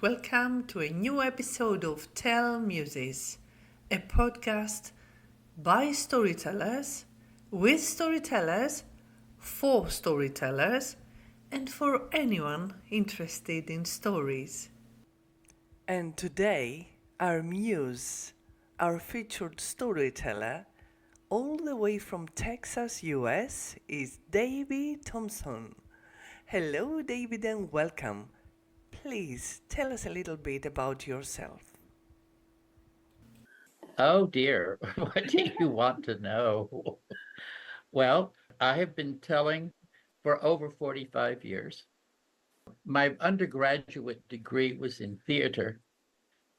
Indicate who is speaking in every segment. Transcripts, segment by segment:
Speaker 1: welcome to a new episode of Tell Muses, a podcast by storytellers, with storytellers, for storytellers, and for anyone interested in stories.
Speaker 2: And today, our muse, our featured storyteller, all the way from Texas, US, is David Thompson. Hello, David, and welcome. Please tell us a little bit about yourself.
Speaker 3: Oh dear, what do you want to know? Well, I have been telling for over 45 years. My undergraduate degree was in theater,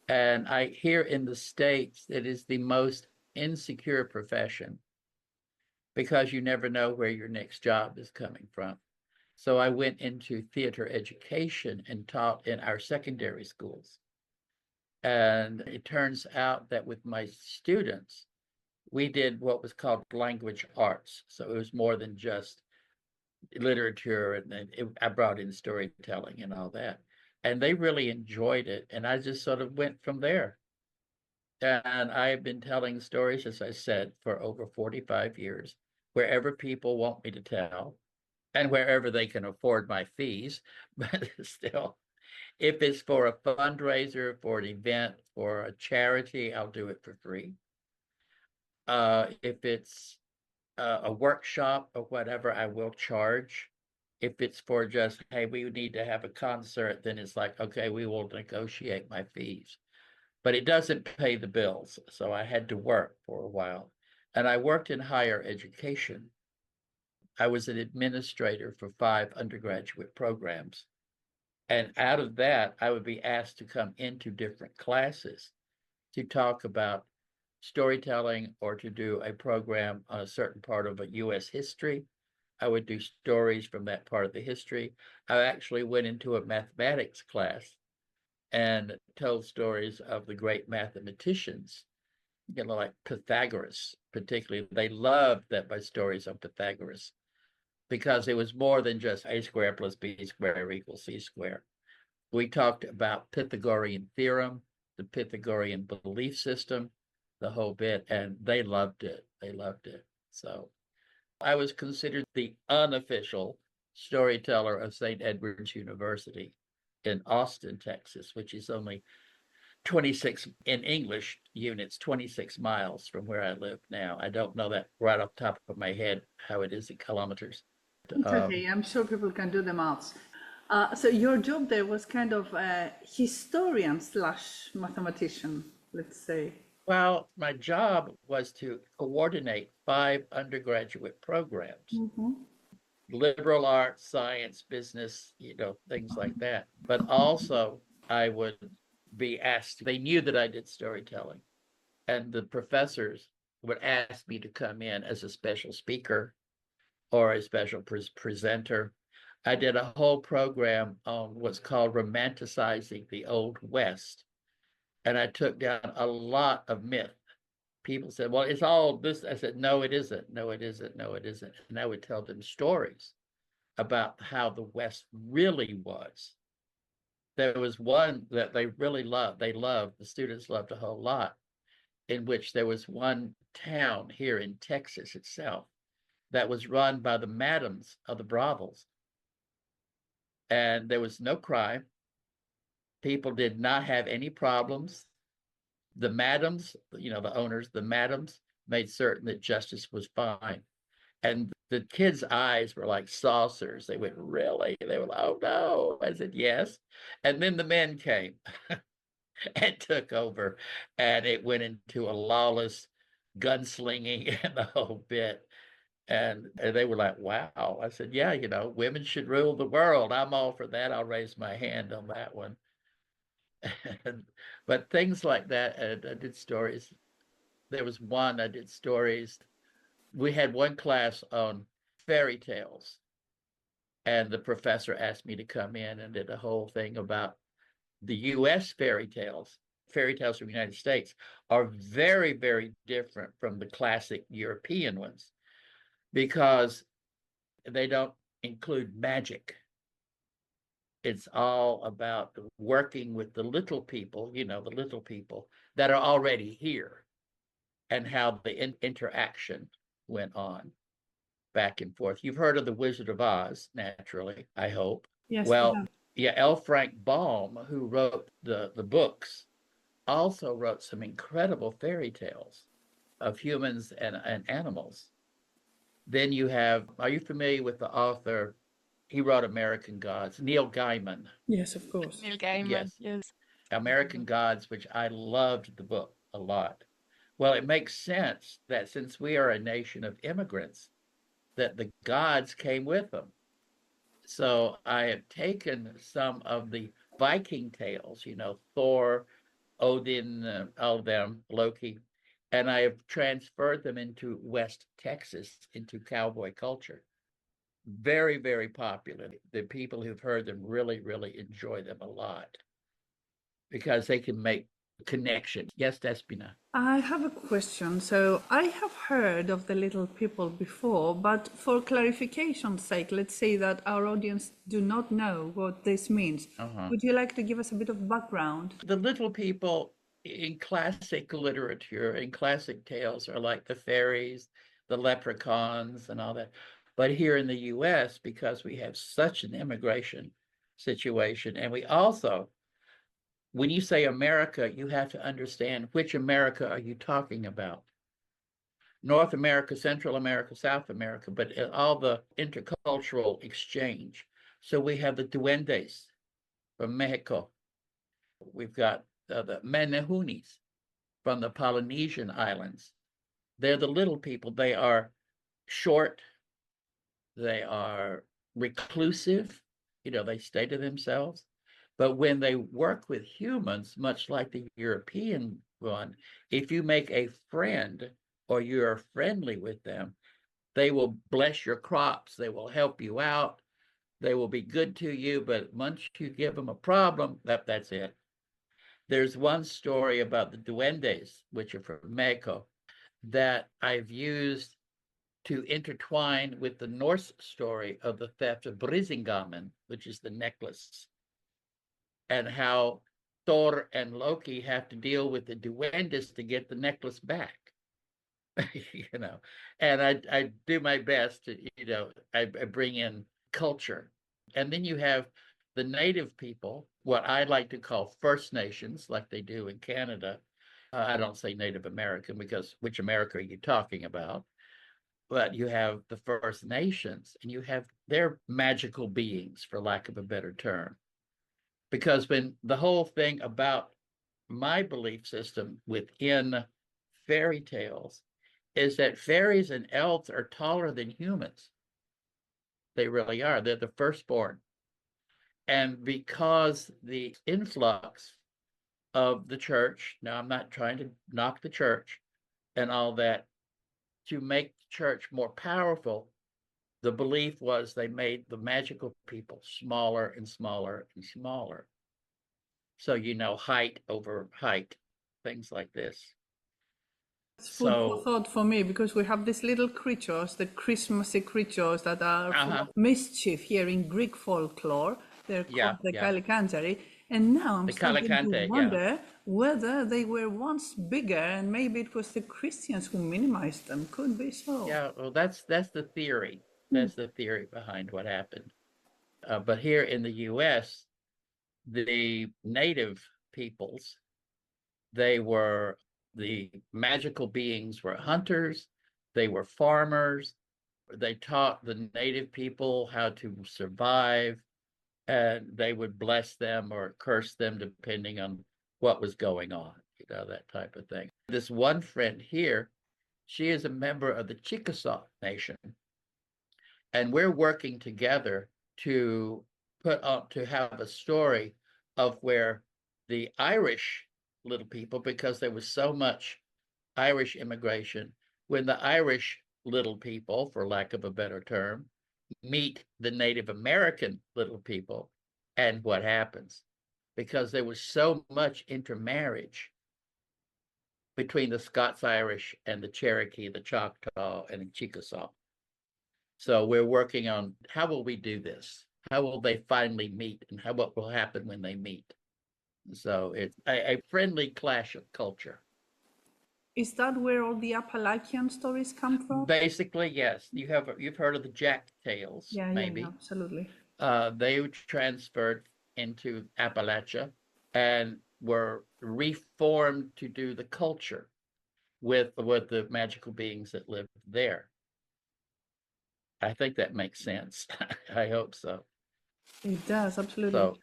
Speaker 3: and I hear in the States it is the most insecure profession because you never know where your next job is coming from. So I went into theater education and taught in our secondary schools. And it turns out that with my students, we did what was called language arts. So it was more than just literature, and then I brought in storytelling and all that. And they really enjoyed it. And I just sort of went from there. And I've been telling stories, as I said, for over 45 years, wherever people want me to tell and wherever they can afford my fees. But still, if it's for a fundraiser, for an event, for a charity, I'll do it for free. If it's a workshop or whatever, I will charge. If it's for just, hey, we need to have a concert, then it's like, okay, we will negotiate my fees. But it doesn't pay the bills. So I had to work for a while. And I worked in higher education. I was an administrator for 5 undergraduate programs. And out of that, I would be asked to come into different classes to talk about storytelling or to do a program on a certain part of a US history. I would do stories from that part of the history. I actually went into a mathematics class and told stories of the great mathematicians, like Pythagoras, particularly. They loved that my stories on Pythagoras because it was more than just a squared plus b squared equals c squared. We talked about Pythagorean theorem, the Pythagorean belief system, the whole bit, and they loved it. They loved it. So I was considered the unofficial storyteller of St. Edward's University in Austin, Texas, which is only 26 in English units, 26 miles from where I live now. I don't know that right off the top of my head how it is in kilometers.
Speaker 1: It's okay, I'm sure people can do the maths. So your job there was kind of a historian slash mathematician, let's say.
Speaker 3: Well, my job was to coordinate 5 undergraduate programs, liberal arts, science, business, things like that. But also, I would be asked, they knew that I did storytelling, and the professors would ask me to come in as a special speaker or a special presenter. I did a whole program on what's called romanticizing the Old West. And I took down a lot of myth. People said, well, it's all this. I said, no, it isn't. No, it isn't. No, it isn't. And I would tell them stories about how the West really was. There was one that they really loved. The students loved a whole lot, in which there was one town here in Texas itself that was run by the madams of the brothels. And there was no crime. People did not have any problems. The madams, the owners, the madams made certain that justice was fine. And the kids' eyes were like saucers. They went, really? They were like, oh no. I said, yes. And then the men came and took over, and it went into a lawless gunslinging and the whole bit. And they were like, wow. I said, yeah, women should rule the world. I'm all for that. I'll raise my hand on that one. But things like that, I did stories. There was one I did stories. We had one class on fairy tales, and the professor asked me to come in and did a whole thing about the U.S. fairy tales. Fairy tales from the United States are very, very different from the classic European ones because they don't include magic. It's all about working with the little people, the little people that are already here, and how the interaction went on back and forth. You've heard of the Wizard of Oz, naturally, I hope.
Speaker 1: Yes, we
Speaker 3: Well,
Speaker 1: have.
Speaker 3: yeah, L. Frank Baum, who wrote the books, also wrote some incredible fairy tales of humans and animals. Then you have, are you familiar with the author? He wrote American Gods, Neil Gaiman.
Speaker 1: Yes, of course.
Speaker 4: Neil Gaiman,
Speaker 3: Yes,
Speaker 4: yes.
Speaker 3: American Gods, which I loved the book a lot. Well, it makes sense that since we are a nation of immigrants, that the gods came with them. So I have taken some of the Viking tales, Thor, Odin, all of them, Loki, and I have transferred them into West Texas, into cowboy culture. Very, very popular. The people who've heard them really, really enjoy them a lot because they can make connections. Yes, Despina.
Speaker 1: I have a question. So I have heard of the little people before, but for clarification's sake, let's say that our audience do not know what this means. Would you like to give us a bit of background?
Speaker 3: The little people in classic literature, in classic tales, are like the fairies, the leprechauns, and all that. But here in the US, because we have such an immigration situation, and we also, when you say America, you have to understand which America are you talking about? North America, Central America, South America, but all the intercultural exchange. So we have the duendes from Mexico. We've got the Menehunis from the Polynesian islands. They're the little people. They are short. They are reclusive. They stay to themselves. But when they work with humans, much like the European one, if you make a friend or you're friendly with them, they will bless your crops. They will help you out. They will be good to you. But once you give them a problem, that's it. There's one story about the duendes, which are from Mexico, that I've used to intertwine with the Norse story of the theft of Brisingamen, which is the necklace, and how Thor and Loki have to deal with the duendes to get the necklace back. And I do my best to, I bring in culture. And then you have the native people, what I like to call First Nations, like they do in Canada. I don't say Native American because which America are you talking about? But you have the First Nations and you have their magical beings, for lack of a better term. Because when the whole thing about my belief system within fairy tales is that fairies and elves are taller than humans. They really are. They're the firstborn. And because the influx of the church, now I'm not trying to knock the church and all that, to make the church more powerful, the belief was they made the magical people smaller and smaller and smaller. So, height over height, things like this.
Speaker 1: It's food for
Speaker 3: So,
Speaker 1: thought for me because we have these little creatures, the Christmassy creatures that are full of mischief here in Greek folklore. They're called the
Speaker 3: yeah.
Speaker 1: Kalikantari. And now I'm
Speaker 3: The
Speaker 1: starting to
Speaker 3: Calicante, yeah.
Speaker 1: wonder whether they were once bigger and maybe it was the Christians who minimized them. Could be so.
Speaker 3: Yeah, well, that's the theory. That's the theory behind what happened. But here in the U.S., the native peoples, the magical beings were hunters, they were farmers, they taught the native people how to survive, and they would bless them or curse them depending on what was going on, that type of thing. This one friend here, she is a member of the Chickasaw Nation, and we're working together to to have a story of where the Irish little people, because there was so much Irish immigration, when the Irish little people, for lack of a better term, meet the Native American little people, and what happens, because there was so much intermarriage between the Scots Irish and the Cherokee, the Choctaw, and the Chickasaw. So we're working on how will we do this? how will they finally meet, and what will happen when they meet. So it's a friendly clash of culture.
Speaker 1: Is that where all the Appalachian stories come from?
Speaker 3: Basically, yes. You've heard of the Jack Tales,
Speaker 1: Yeah, yeah, yeah,
Speaker 3: maybe.
Speaker 1: absolutely.
Speaker 3: They transferred into Appalachia and were reformed to do the culture with the magical beings that lived there. I think that makes sense. I hope so.
Speaker 1: It does, absolutely.
Speaker 3: So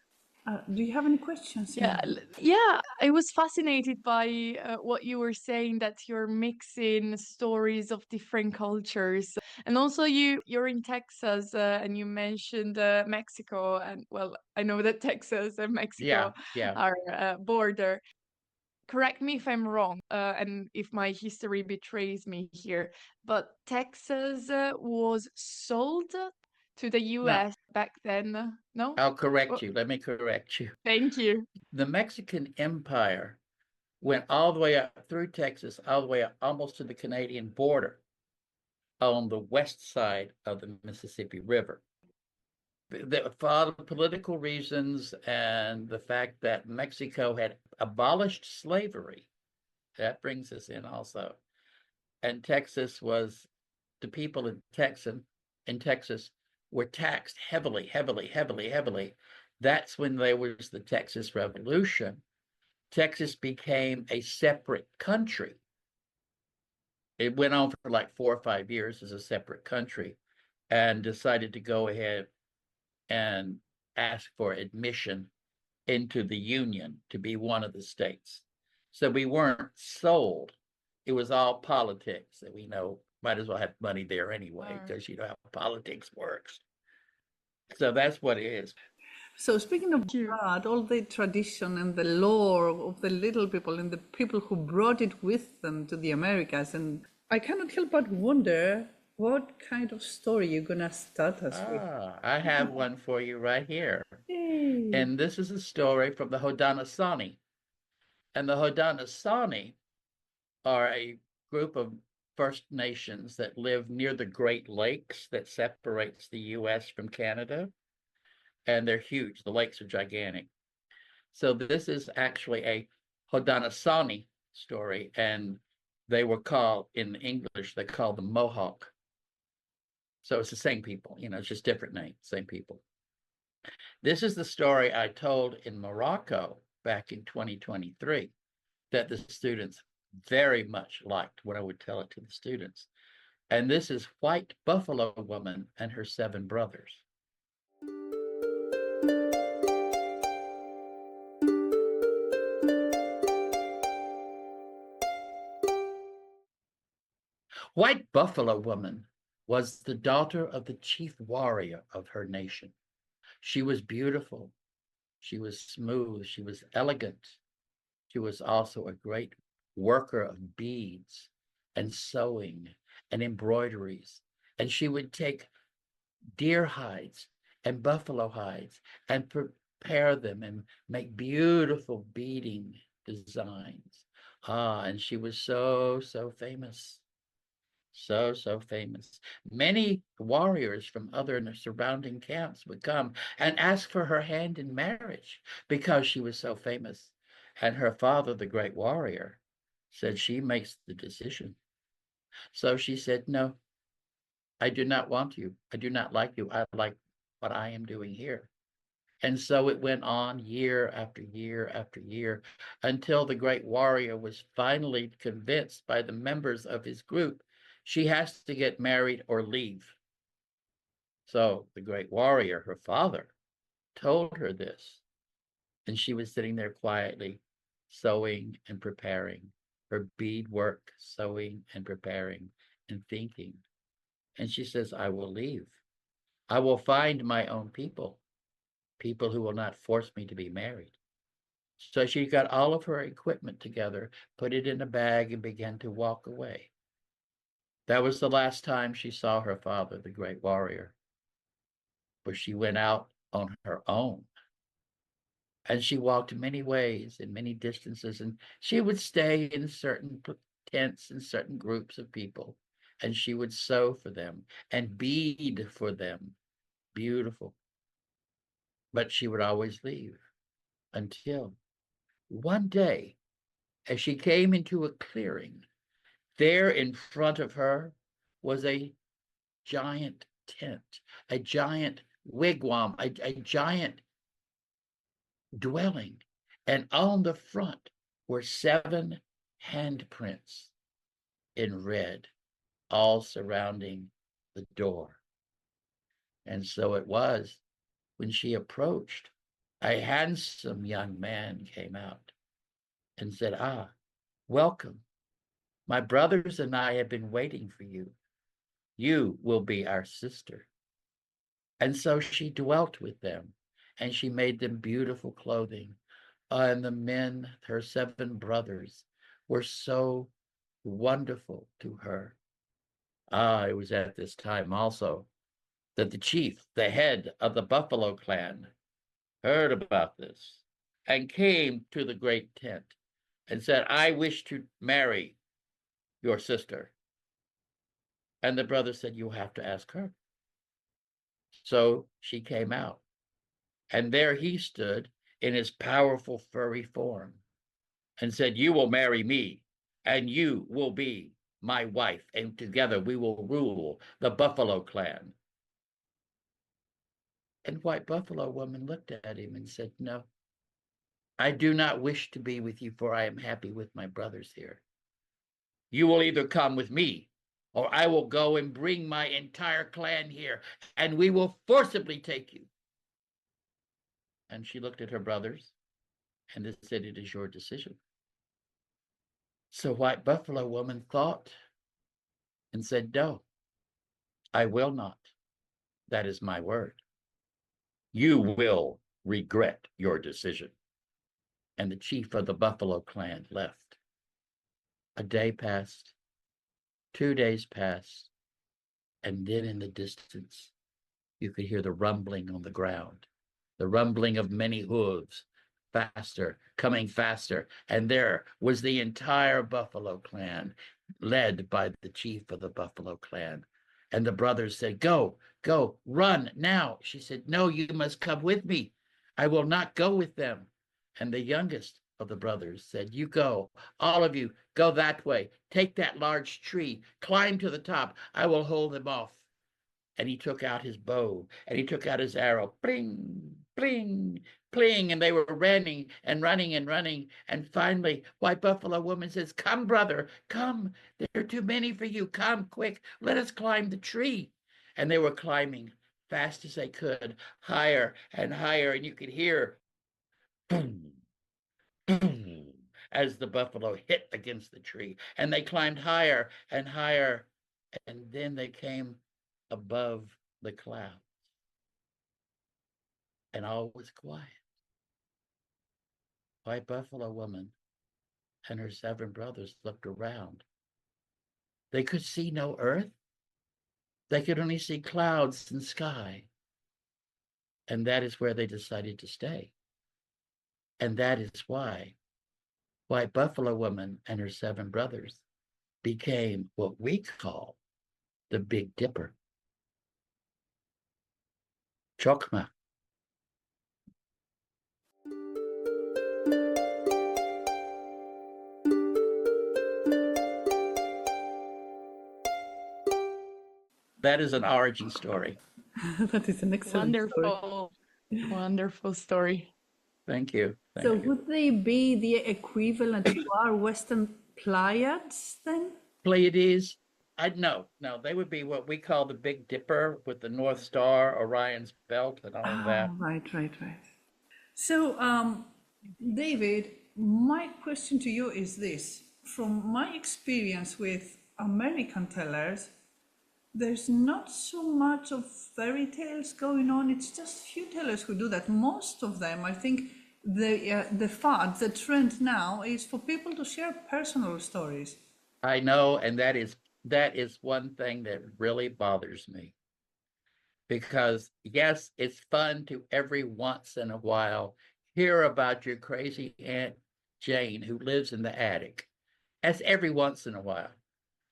Speaker 1: Do you have any questions,
Speaker 4: Yeah,
Speaker 1: Ina?
Speaker 4: yeah, I was fascinated by what you were saying, that you're mixing stories of different cultures. And also you're in Texas, and you mentioned Mexico, and well, I know that Texas and
Speaker 3: yeah,
Speaker 4: Mexico
Speaker 3: yeah.
Speaker 4: are border. Correct me if I'm wrong, and if my history betrays me here, but Texas was sold to the
Speaker 3: No,
Speaker 4: US back then, no?
Speaker 3: I'll correct
Speaker 4: Well,
Speaker 3: you. Let me correct you.
Speaker 4: thank you.
Speaker 3: The Mexican Empire went all the way up through Texas, all the way up almost to the Canadian border on the west side of the Mississippi River. For the political reasons and the fact that Mexico had abolished slavery, that brings us in also. And Texas was, the people in Texas were taxed heavily, heavily, heavily, heavily. That's when there was the Texas Revolution. Texas became a separate country. It went on for like 4 or 5 years as a separate country, and decided to go ahead and ask for admission into the Union to be one of the states. So we weren't sold. It was all politics that we know. Might as well have money there anyway, because you know how politics works. So that's what it is.
Speaker 1: So speaking of
Speaker 4: Thank you.
Speaker 1: that, all the tradition and the lore of the little people and the people who brought it with them to the Americas, and I cannot help but wonder what kind of story you're gonna start us with.
Speaker 3: I have one for you right here.
Speaker 1: Yay.
Speaker 3: And this is a story from the Haudenosaunee. And the Haudenosaunee are a group of First Nations that live near the Great Lakes that separates the US from Canada. And they're huge. The lakes are gigantic. So this is actually a Haudenosaunee story, and they were called, in English, they called them Mohawk. So it's the same people, it's just different names, same people. This is the story I told in Morocco back in 2023 that the students very much liked when I would tell it to the students. And this is White Buffalo Woman and her 7 brothers. White Buffalo Woman was the daughter of the chief warrior of her nation. She was beautiful. She was smooth. She was elegant. She was also a great worker of beads and sewing and embroideries. And she would take deer hides and buffalo hides and prepare them and make beautiful beading designs. And she was so, so famous. So, so famous. Many warriors from other surrounding camps would come and ask for her hand in marriage because she was so famous. And her father, the great warrior, said she makes the decision. So she said, no, I do not want you. I do not like you. I like what I am doing here. And so it went on year after year after year until the great warrior was finally convinced by the members of his group she has to get married or leave. So the great warrior, her father, told her this. And she was sitting there quietly, sewing and preparing her beadwork, sewing and preparing and thinking. And she says, I will leave. I will find my own people who will not force me to be married. So she got all of her equipment together, put it in a bag, and began to walk away. That was the last time she saw her father, the great warrior. But she went out on her own. And she walked many ways and many distances, and she would stay in certain tents and certain groups of people, and she would sew for them and bead for them. Beautiful, but she would always leave until one day, as she came into a clearing, there in front of her was a giant tent, a giant wigwam, a giant dwelling. And on the front were 7 handprints in red, all surrounding the door. And so it was when she approached, a handsome young man came out and said, "Ah, welcome. My brothers and I have been waiting for you. You will be our sister." And so she dwelt with them, and she made them beautiful clothing. And the men, her 7 brothers, were so wonderful to her. It was at this time also that the chief, the head of the Buffalo clan, heard about this and came to the great tent and said, "I wish to marry your sister." And the brother said, "You have to ask her." So she came out, and there he stood in his powerful furry form and said, "You will marry me, and you will be my wife, and together we will rule the Buffalo clan." And White Buffalo Woman looked at him and said, "No, I do not wish to be with you, for I am happy with my brothers here. You will either come with me, or I will go and bring my entire clan here, and we will forcibly take you." And she looked at her brothers and said, "It is your decision." So White Buffalo Woman thought and said, "No, I will not. That is my word. You will regret your decision." And the chief of the Buffalo clan left. A day passed, 2 days passed, and then in the distance, you could hear the rumbling on the ground, the rumbling of many hooves, faster, coming faster. And there was the entire Buffalo clan, led by the chief of the Buffalo clan. And the brothers said, "Go, go, run now." She said, "No, you must come with me. I will not go with them." And the youngest of the brothers said, "You go, all of you, go that way. Take that large tree, climb to the top. I will hold them off." And he took out his bow and he took out his arrow, bling, bling, bling, and they were running and running and running. And finally, White Buffalo Woman says, "Come, brother, come. There are too many for you. Come, quick, let us climb the tree." And they were climbing fast as they could, higher and higher, and you could hear boom, boom, as the buffalo hit against the tree. And they climbed higher and higher, and then they came above the clouds, and all was quiet. White Buffalo Woman and her 7 brothers looked around. They could see no earth. They could only see clouds and sky. And that is where they decided to stay. And that is why White Buffalo Woman and her 7 brothers became what we call the Big Dipper. Chokma. That is an origin story.
Speaker 1: That is an excellent story.
Speaker 4: Wonderful, wonderful story.
Speaker 3: Thank you.
Speaker 1: So
Speaker 3: Thank you.
Speaker 1: would they be the equivalent to our Western Pleiades then?
Speaker 3: Pleiades, no, they would be what we call the Big Dipper with the North Star, Orion's belt, and all of that.
Speaker 1: Right. So, David, my question to you is this. From my experience with American tellers, there's not so much of fairy tales going on. It's just few tellers who do that. Most of them, I think, the trend now is for people to share personal stories.
Speaker 3: I know, and that is one thing that really bothers me. Because yes, it's fun to every once in a while hear about your crazy Aunt Jane who lives in the attic. That's every once in a while.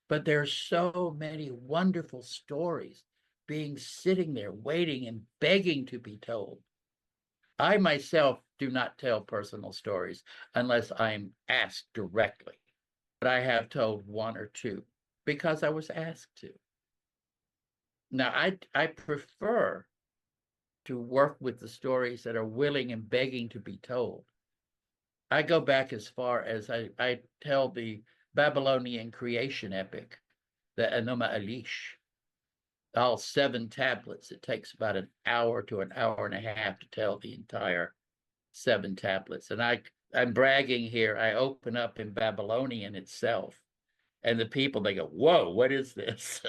Speaker 3: But there's so many wonderful stories being sitting there waiting and begging to be told. I myself do not tell personal stories unless I'm asked directly. But I have told one or two because I was asked to. Now, I prefer to work with the stories that are willing and begging to be told. I go back as far as I tell the Babylonian creation epic, the Enuma Elish, all 7 tablets. It takes about an hour to an hour and a half to tell the entire 7 tablets. And I'm bragging here. I open up in Babylonian itself, and the people, they go, "Whoa, what is this?"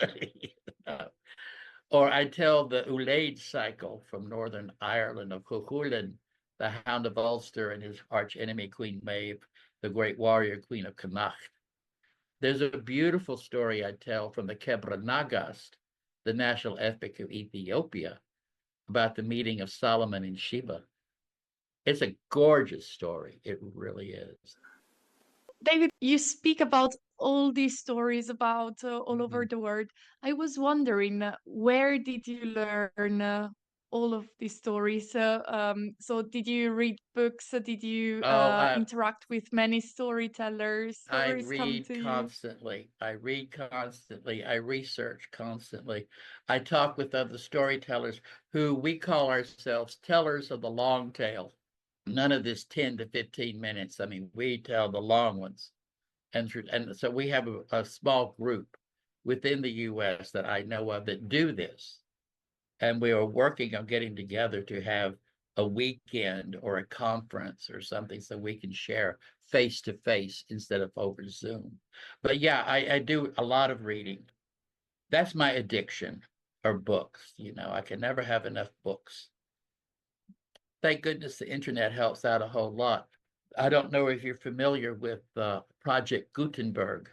Speaker 3: Or I tell the Ulaid cycle from Northern Ireland of Cuchulainn, the Hound of Ulster and his arch enemy, Queen Maeve, the great warrior, Queen of Connacht. There's a beautiful story I tell from the Kebra Nagast, the national epic of Ethiopia, about the meeting of Solomon and Sheba. It's a gorgeous story. It really is.
Speaker 4: David, you speak about all these stories about all over the world. I was wondering, where did you learn all of these stories? So, did you read books? Did you
Speaker 3: Oh,
Speaker 4: interact with many storytellers?
Speaker 3: I
Speaker 4: Stories come
Speaker 3: read
Speaker 4: to you?
Speaker 3: constantly. I read constantly. I research constantly. I talk with other storytellers who we call ourselves tellers of the long tail. None of this 10 to 15 minutes. I mean, we tell the long ones. And so we have a small group within the US that I know of that do this. And we are working on getting together to have a weekend or a conference or something so we can share face to face instead of over Zoom. But yeah, I do a lot of reading. That's my addiction, or books. I can never have enough books. Thank goodness the internet helps out a whole lot. I don't know if you're familiar with Project Gutenberg.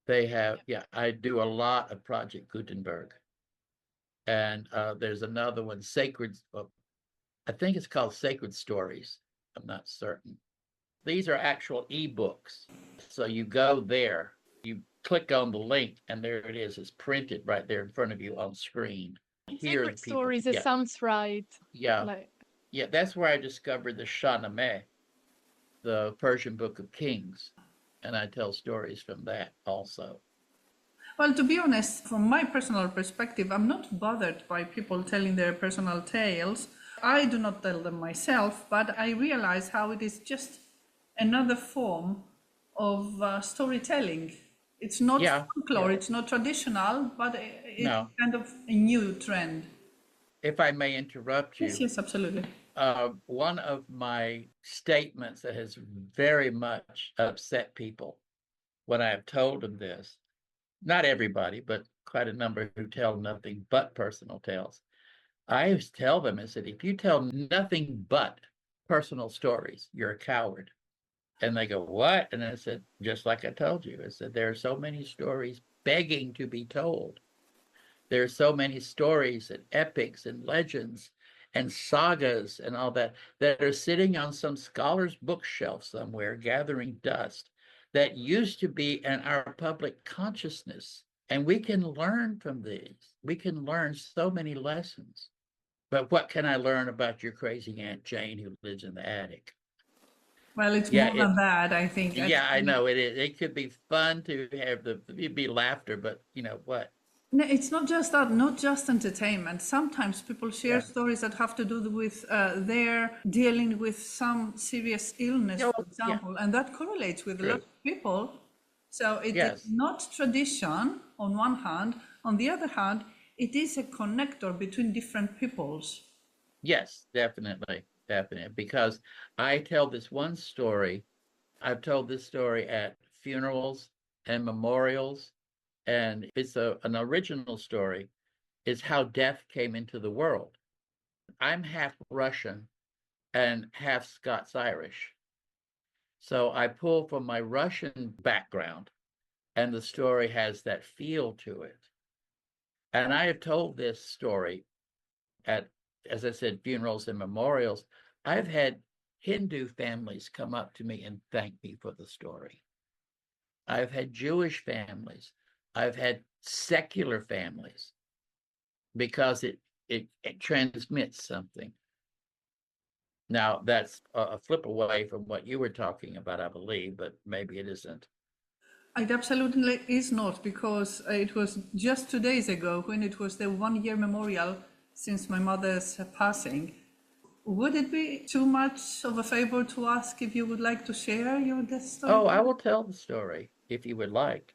Speaker 3: They have, yeah, I do a lot of Project Gutenberg. And there's another one, I think it's called Sacred Stories. I'm not certain. These are actual ebooks. So you go there, you click on the link, and there it is. It's printed right there in front of you on screen. Here are the
Speaker 4: Sacred
Speaker 3: people.
Speaker 4: stories, it
Speaker 3: Yeah,
Speaker 4: sounds right.
Speaker 3: yeah,
Speaker 4: Like,
Speaker 3: yeah. That's where I discovered the Shahnameh, the Persian Book of Kings, and I tell stories from that also.
Speaker 1: Well, to be honest, from my personal perspective, I'm not bothered by people telling their personal tales. I do not tell them myself, but I realize how it is just another form of storytelling. It's not
Speaker 3: Yeah,
Speaker 1: folklore,
Speaker 3: yeah.
Speaker 1: it's not traditional, but it's
Speaker 3: No,
Speaker 1: kind of a new trend.
Speaker 3: if I may interrupt
Speaker 1: Yes,
Speaker 3: you,
Speaker 1: yes, absolutely.
Speaker 3: one of my statements that has very much upset people when I have told them this, not everybody, but quite a number who tell nothing but personal tales. I always tell them, I said, if you tell nothing but personal stories, you're a coward. And they go, what? And I said, just like I told you, I said, there are so many stories begging to be told. There are so many stories and epics and legends and sagas and all that that are sitting on some scholar's bookshelf somewhere gathering dust that used to be in our public consciousness. And we can learn from these. We can learn so many lessons. But what can I learn about your crazy Aunt Jane who lives in the attic?
Speaker 1: Well, it's
Speaker 3: Yeah,
Speaker 1: more than that, I think.
Speaker 3: yeah, I know it is. It could be fun to have it'd be laughter, but you know what?
Speaker 1: No, it's not just that, not just entertainment. Sometimes people share
Speaker 3: Yeah.
Speaker 1: stories that have to do with their dealing with some serious illness,
Speaker 3: Yeah,
Speaker 1: for
Speaker 3: yeah,
Speaker 1: example, and that correlates with a lot
Speaker 3: true.
Speaker 1: of people. So it is
Speaker 3: Yes.
Speaker 1: not tradition on one hand. On the other hand, it is a connector between different peoples.
Speaker 3: Yes, definitely. Definitely. Because I tell this one story. I've told this story at funerals and memorials, and it's an original story. Is how death came into the world. I'm half Russian and half Scots Irish. So I pull from my Russian background, and the story has that feel to it. And I have told this story at, as I said, funerals and memorials. I've had Hindu families come up to me and thank me for the story. I've had Jewish families. I've had secular families because it transmits something. Now, that's a flip away from what you were talking about, I believe, but maybe it isn't.
Speaker 1: It absolutely is not, because it was just 2 days ago when it was the 1 year memorial since my mother's passing. Would it be too much of a favor to ask if you would like to share your death story?
Speaker 3: Oh, I will tell the story if you would like.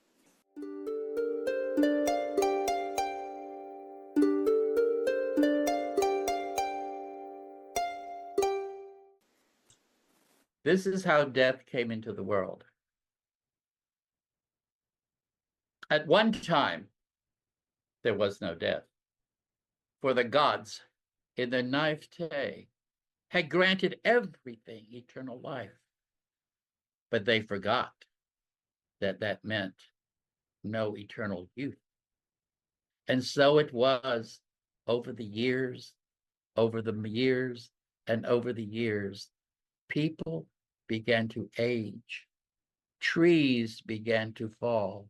Speaker 3: This is how death came into the world. At one time, there was no death, for the gods in their naivete had granted everything eternal life. But they forgot that that meant no eternal youth. And so it was over the years, and over the years, people began to age. Trees began to fall.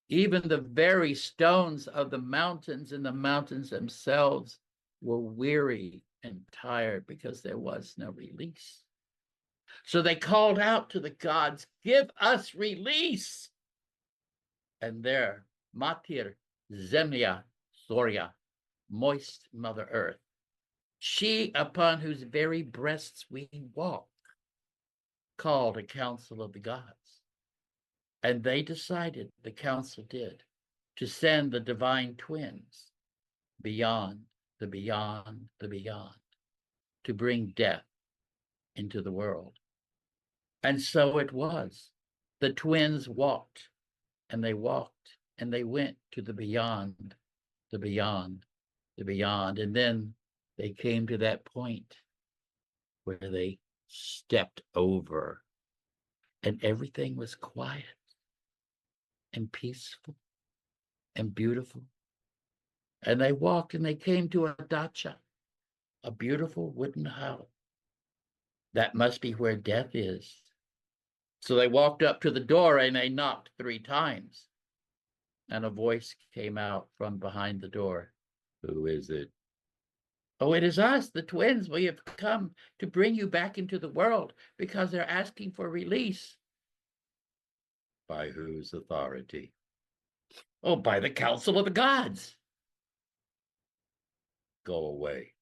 Speaker 3: Even the very stones of the mountains and the mountains themselves were weary and tired because there was no release. So they called out to the gods, "Give us release." And there, Matir Zemlya Soria, moist Mother Earth, she upon whose very breasts we walk, called a council of the gods. And they decided, the council did, to send the divine twins beyond the beyond the beyond, to bring death into the world. And so it was. The twins walked, and they walked, and they went to the beyond, the beyond, the beyond. And then they came to that point where they stepped over, and everything was quiet and peaceful and beautiful. And they walked, and they came to a dacha, a beautiful wooden house. That must be where death is. So they walked up to the door, and they knocked 3 times. And a voice came out from behind the door. "Who is it?" "Oh, it is us, the twins. We have come to bring you back into the world because they're asking for release." "By whose authority?" "Oh, by the council of the gods." "Go away."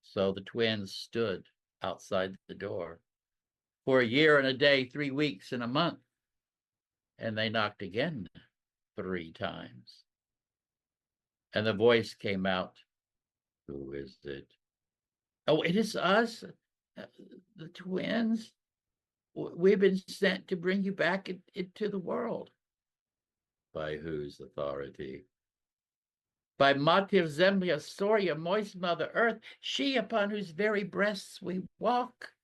Speaker 3: So the twins stood outside the door for a year and a day, 3 weeks and a month. And they knocked again 3 times. And the voice came out, "Who is it?" "Oh, it is us, the twins. We've been sent to bring you back into the world." "By whose authority?" "By Mater Zemlya Soria, moist Mother Earth, she upon whose very breasts we walk."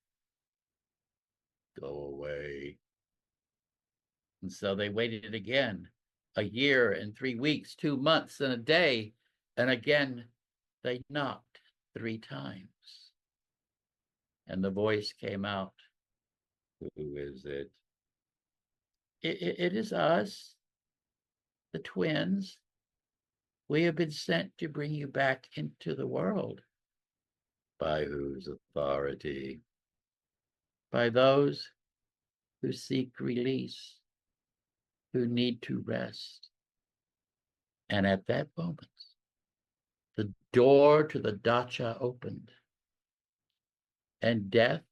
Speaker 3: "Go away." And so they waited again, a year and 3 weeks, 2 months and a day, and again they knocked 3 times. And the voice came out, "Who is it?" It is us, the twins. We have been sent to bring you back into the world." "By whose authority?" "By those who seek release, who need to rest." And at that moment, the door to the dacha opened, and death,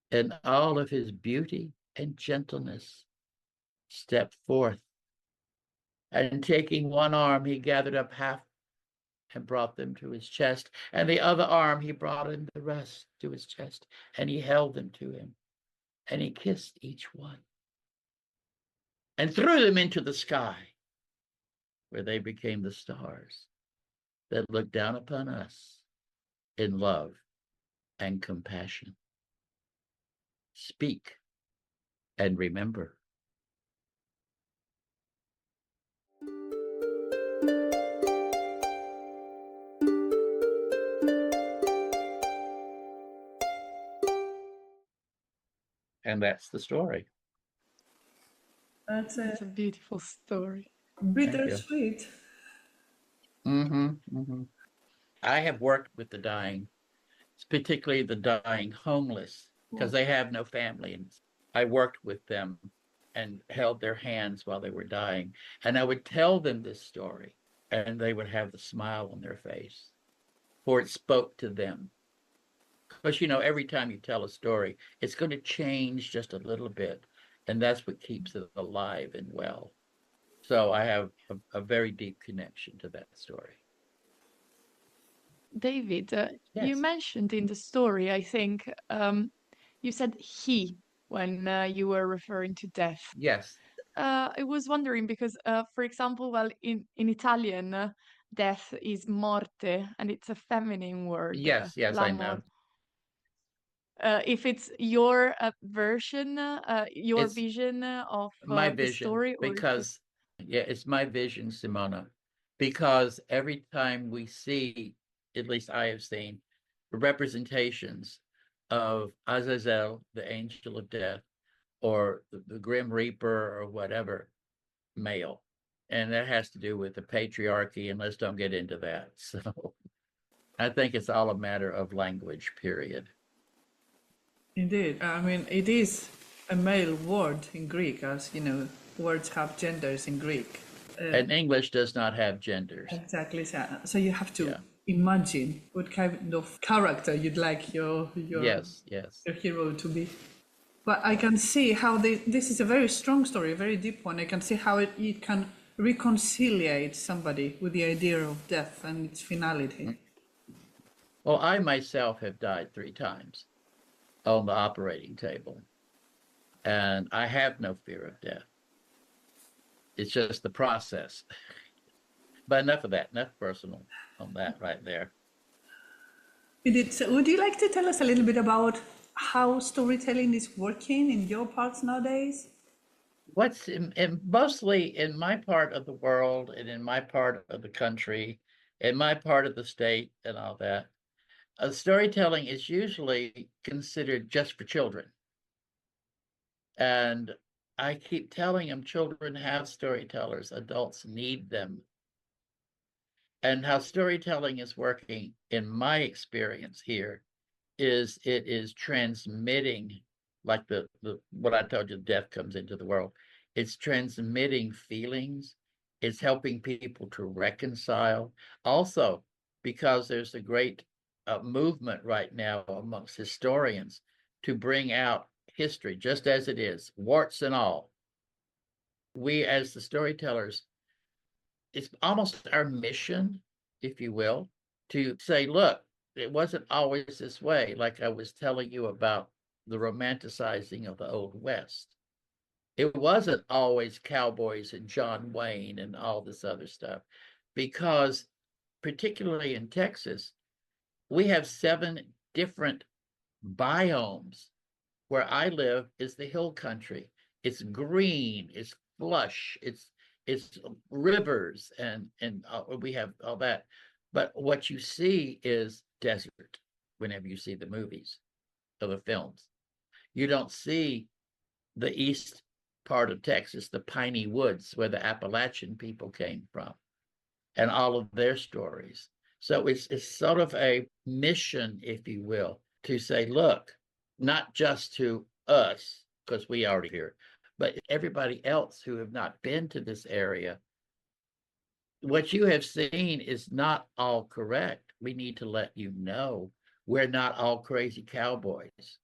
Speaker 3: in all of his beauty and gentleness, stepped forth. And taking one arm, he gathered up half and brought them to his chest, and the other arm he brought in the rest to his chest, and he held them to him, and he kissed each one, and threw them into the sky, where they became the stars that looked down upon us in love and compassion. Speak and remember. And that's the story.
Speaker 1: That's
Speaker 4: It's a beautiful story.
Speaker 1: bittersweet.
Speaker 3: I have worked with the dying particularly the dying homeless, because they have no family. And I worked with them and held their hands while they were dying. And I would tell them this story, and they would have the smile on their face, for it spoke to them. Because, every time you tell a story, it's going to change just a little bit. And that's what keeps it alive and well. So I have a very deep connection to that story.
Speaker 4: David, you
Speaker 3: Yes.
Speaker 4: mentioned in the story, I think, you said he when you were referring to death.
Speaker 3: Yes.
Speaker 4: I was wondering because, for example, well, in Italian, death is morte, and it's a feminine word,
Speaker 3: Yes. Yes,
Speaker 4: la
Speaker 3: I know.
Speaker 4: morte. If it's your version, your
Speaker 3: It's
Speaker 4: vision of
Speaker 3: my
Speaker 4: the
Speaker 3: vision,
Speaker 4: story, or if it's
Speaker 3: because, yeah, it's my vision, Simona, because every time we see, at least I have seen, representations of Azazel, the angel of death, or the Grim Reaper, or whatever, male. And that has to do with the patriarchy, and let's don't get into that. So I think it's all a matter of language, period.
Speaker 1: Indeed. I mean, it is a male word in Greek, as you know, words have genders in Greek.
Speaker 3: And English does not have genders.
Speaker 1: Exactly. So you have to
Speaker 3: Yeah.
Speaker 1: imagine what kind of character you'd like your
Speaker 3: Yes.
Speaker 1: your hero to be. But I can see how this is a very strong story, a very deep one. I can see how it can reconciliate somebody with the idea of death and its finality.
Speaker 3: Well, I myself have died 3 times on the operating table, and I have no fear of death. It's just the process. But enough of that, enough personal on that right there.
Speaker 1: So would you like to tell us a little bit about how storytelling is working in your parts nowadays?
Speaker 3: What's mostly in my part of the world and in my part of the country, in my part of the state and all that, storytelling is usually considered just for children. And I keep telling them children have storytellers, adults need them. And how storytelling is working, in my experience here, is it is transmitting, like the what I told you, death comes into the world. It's transmitting feelings. It's helping people to reconcile. Also, because there's a great movement right now amongst historians to bring out history just as it is, warts and all. We, as the storytellers, it's almost our mission, if you will, to say, look, it wasn't always this way. Like I was telling you about the romanticizing of the Old West. It wasn't always cowboys and John Wayne and all this other stuff, because particularly in Texas, we have 7 different biomes. Where I live is the hill country. It's green, it's flush, it's rivers, and we have all that. But what you see is desert whenever you see the movies or the films. You don't see the east part of Texas, the piney woods where the Appalachian people came from, and all of their stories. So it's sort of a mission, if you will, to say, look, not just to us, because we already here, but everybody else who have not been to this area, what you have seen is not all correct. We need to let you know we're not all crazy cowboys.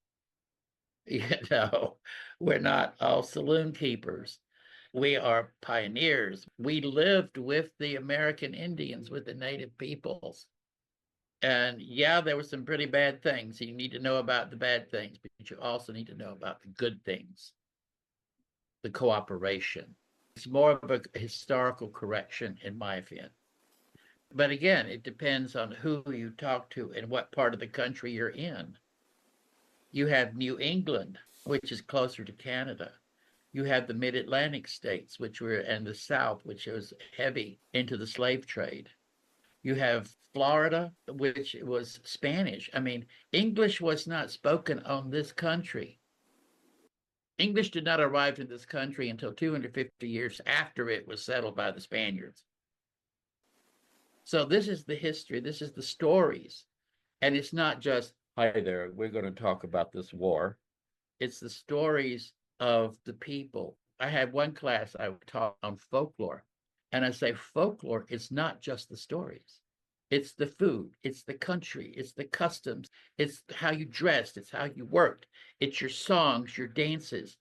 Speaker 3: You know, we're not all saloon keepers. We are pioneers. We lived with the American Indians, with the native peoples. And yeah, there were some pretty bad things. You need to know about the bad things, but you also need to know about the good things, the cooperation. It's more of a historical correction, in my opinion. But again, it depends on who you talk to and what part of the country you're in. You have New England, which is closer to Canada. You have the mid-Atlantic states, which were, and the South, which was heavy into the slave trade. You have Florida, which was Spanish. I mean, English was not spoken on this country. English did not arrive in this country until 250 years after it was settled by the Spaniards. So this is the history, this is the stories. And it's not just hi there, we're going to talk about this war. It's the stories of the people. I had one class I taught on folklore, and I say folklore is not just the stories. It's the food, it's the country, it's the customs, it's how you dressed, it's how you worked, it's your songs, your dances.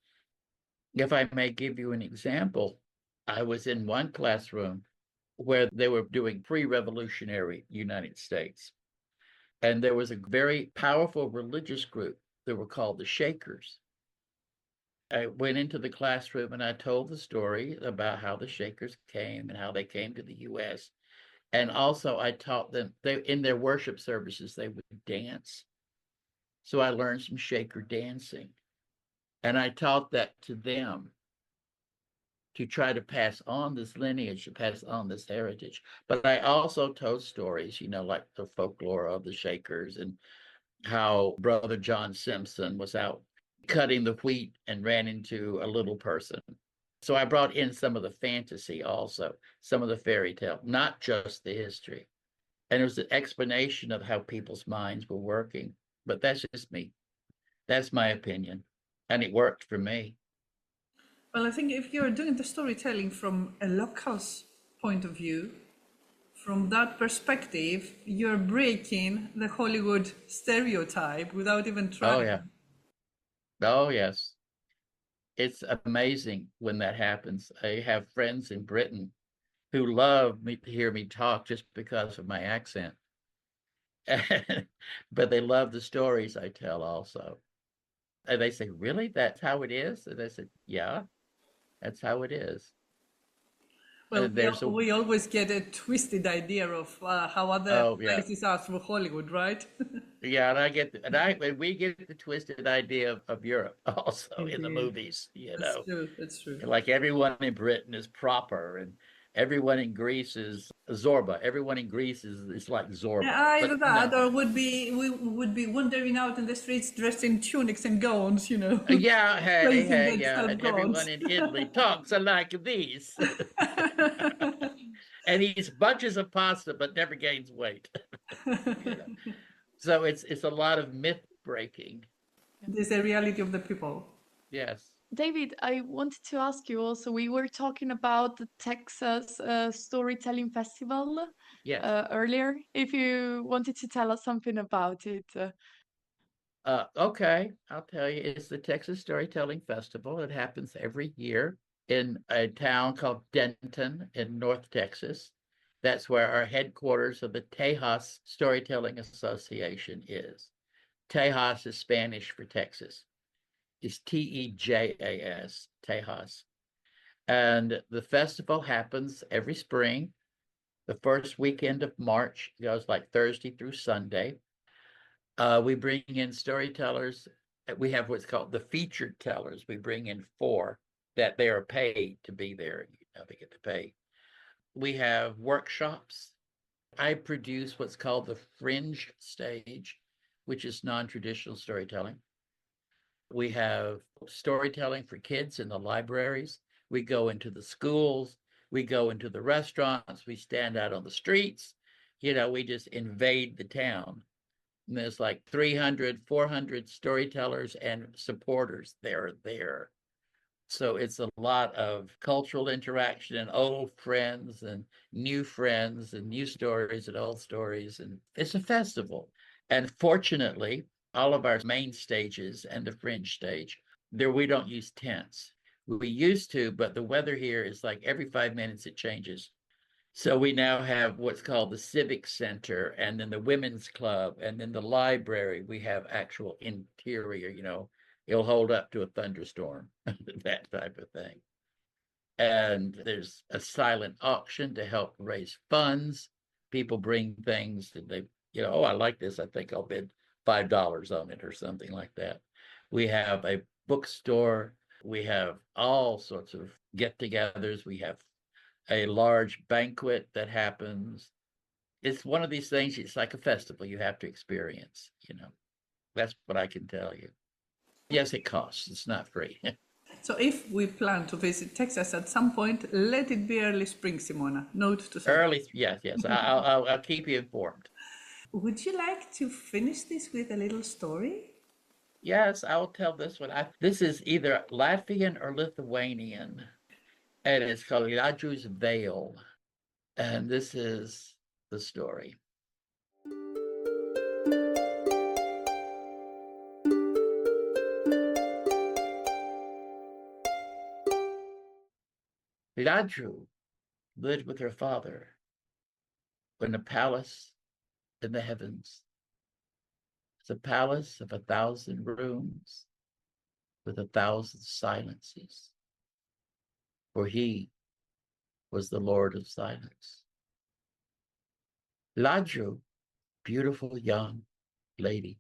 Speaker 3: If I may give you an example, I was in one classroom where they were doing pre-revolutionary United States. And there was a very powerful religious group that were called the Shakers. I went into the classroom and I told the story about how the Shakers came and how they came to the US. And also I taught them in their worship services, they would dance. So I learned some Shaker dancing. And I taught that to them to try to pass on this lineage, to pass on this heritage. But I also told stories, like the folklore of the Shakers and how Brother John Simpson was out cutting the wheat and ran into a little person. So I brought in some of the fantasy also, some of the fairy tale, not just the history. And it was an explanation of how people's minds were working. But that's just me. That's my opinion. And it worked for me.
Speaker 1: Well, I think if you're doing the storytelling from a local's point of view, from that perspective, you're breaking the Hollywood stereotype without even trying.
Speaker 3: Oh, yeah. Oh, yes. It's amazing when that happens. I have friends in Britain who love me to hear me talk just because of my accent. But they love the stories I tell also. And they say, really? That's how it is? And I said, yeah, that's how it is.
Speaker 1: Well,
Speaker 3: There's a,
Speaker 1: we always get a twisted idea of how other
Speaker 3: oh, yeah.
Speaker 1: places are through Hollywood, right?
Speaker 3: Yeah, and we get the twisted idea of Europe also in the
Speaker 1: Indeed.
Speaker 3: movies,
Speaker 1: That's true. That's true.
Speaker 3: Like everyone in Britain is proper and everyone in Greece is Zorba. Everyone in Greece is like Zorba.
Speaker 1: Yeah, either
Speaker 3: But
Speaker 1: that,
Speaker 3: no.
Speaker 1: or we would be wandering out in the streets dressed in tunics and gowns,
Speaker 3: Yeah,
Speaker 1: praising the
Speaker 3: yeah. And everyone
Speaker 1: gods.
Speaker 3: in Italy talks like this. And eats bunches of pasta but never gains weight. So it's a lot of myth breaking.
Speaker 1: This is the reality of the people.
Speaker 3: Yes.
Speaker 4: David, I wanted to ask you also, we were talking about the Texas Storytelling Festival
Speaker 3: Yes.
Speaker 4: earlier. If you wanted to tell us something about it.
Speaker 3: Okay, I'll tell you. It's the Texas Storytelling Festival. It happens every year in a town called Denton in North Texas. That's where our headquarters of the Tejas Storytelling Association is. Tejas is Spanish for Texas. It's Tejas, Tejas. And the festival happens every spring. The first weekend of March goes like Thursday through Sunday. We bring in storytellers. We have what's called the featured tellers. We bring in 4 that they are paid to be there. They get to pay. We have workshops. I produce what's called the fringe stage, which is non-traditional storytelling. We have storytelling for kids in the libraries. We go into the schools. We go into the restaurants. We stand out on the streets. We just invade the town. And there's like 300, 400 storytellers and supporters there. So it's a lot of cultural interaction and old friends and new stories and old stories. And it's a festival. And fortunately, all of our main stages and the fringe stage, there we don't use tents. We used to, but the weather here is like every 5 minutes it changes. So we now have what's called the Civic Center and then the Women's Club and then the library. We have actual interior, it'll hold up to a thunderstorm, that type of thing. And there's a silent auction to help raise funds. People bring things that they, oh, I like this. I think I'll bid $5 on it or something like that. We have a bookstore. We have all sorts of get-togethers. We have a large banquet that happens. It's one of these things, it's like a festival you have to experience, That's what I can tell you. Yes, it costs. It's not free.
Speaker 1: So if we plan to visit Texas at some point, let it be early spring, Simona. Note to self.
Speaker 3: Early, yes. I'll keep you informed.
Speaker 1: Would you like to finish this with a little story?
Speaker 3: Yes, I'll tell this one. This is either Latvian or Lithuanian, and it's called Ladju's Veil. And this is the story. Ladju lived with her father in a palace in the heavens. It's a palace of 1,000 rooms with 1,000 silences, for he was the Lord of Silence. Ladju, beautiful young lady,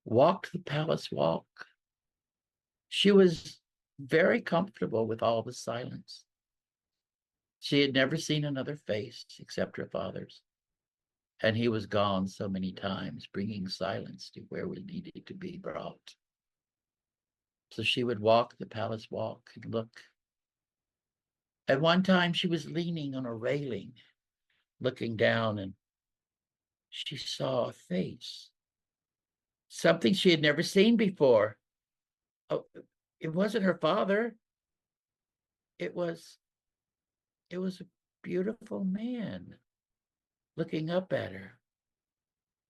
Speaker 3: walked the palace walk. She was very comfortable with all the silence. She had never seen another face except her father's, and he was gone so many times, bringing silence to where we needed to be brought. So she would walk the palace walk and look. At one time, she was leaning on a railing, looking down, and she saw a face, something she had never seen before. Oh, it wasn't her father. It was a beautiful man looking up at her.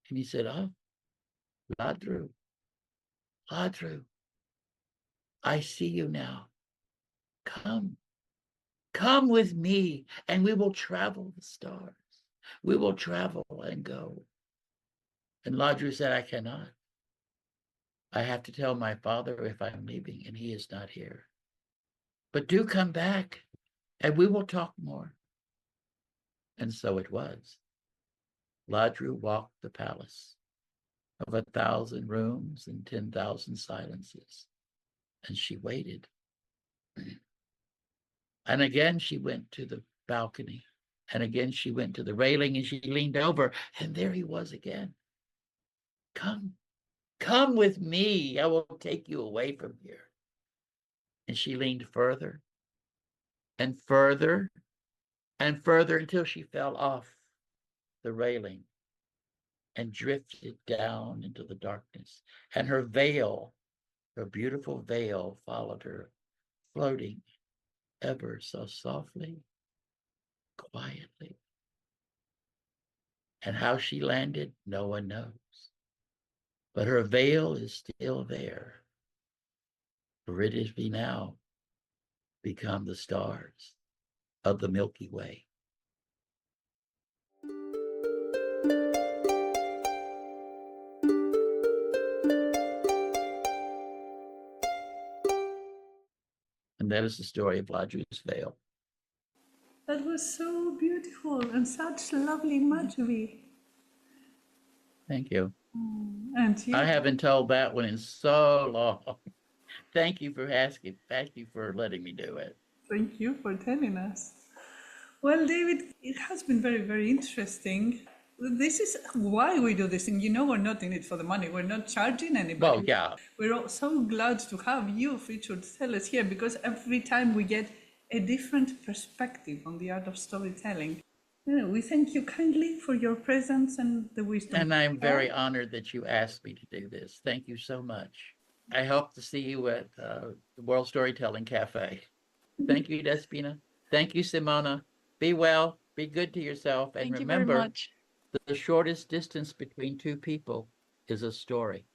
Speaker 3: And he said, "Oh, Ladru, Ladru, I see you now. Come, come with me, and we will travel the stars. We will travel and go." And Ladru said, "I cannot. I have to tell my father if I'm leaving, and he is not here. But do come back, and we will talk more." And so it was. Ladru walked the palace of 1,000 rooms and 10,000 silences, and she waited. And again, she went to the balcony, and again, she went to the railing, and she leaned over, and there he was again. "Come, come with me. I will take you away from here." And she leaned further and further and further until she fell off the railing and drifted down into the darkness. And her veil, her beautiful veil, followed her, floating ever so softly, quietly. And how she landed, no one knows. But her veil is still there, for it has now become the stars of the Milky Way. And that is the story of Ladju's Veil.
Speaker 1: That was so beautiful and such lovely imagery.
Speaker 3: Thank you.
Speaker 1: And
Speaker 3: I
Speaker 1: yeah,
Speaker 3: haven't told that one in so long. Thank you for asking. Thank you for letting me do it.
Speaker 1: thank you for telling us. Well, David, it has been very, very interesting. This is why we do this thing. You know, we're not in it for the money. We're not charging anybody.
Speaker 3: Well, yeah.
Speaker 1: We're all so glad to have you featured tellers here because every time we get a different perspective on the art of storytelling. Yeah, we thank you kindly for your presence and the wisdom.
Speaker 3: And I'm very honored that you asked me to do this. Thank you so much. I hope to see you at the World Storytelling Cafe. Thank you, Despina. Thank you, Simona. Be well, be good to yourself, and
Speaker 4: Thank you very
Speaker 3: remember,
Speaker 4: much.
Speaker 3: the shortest distance between two people is a story.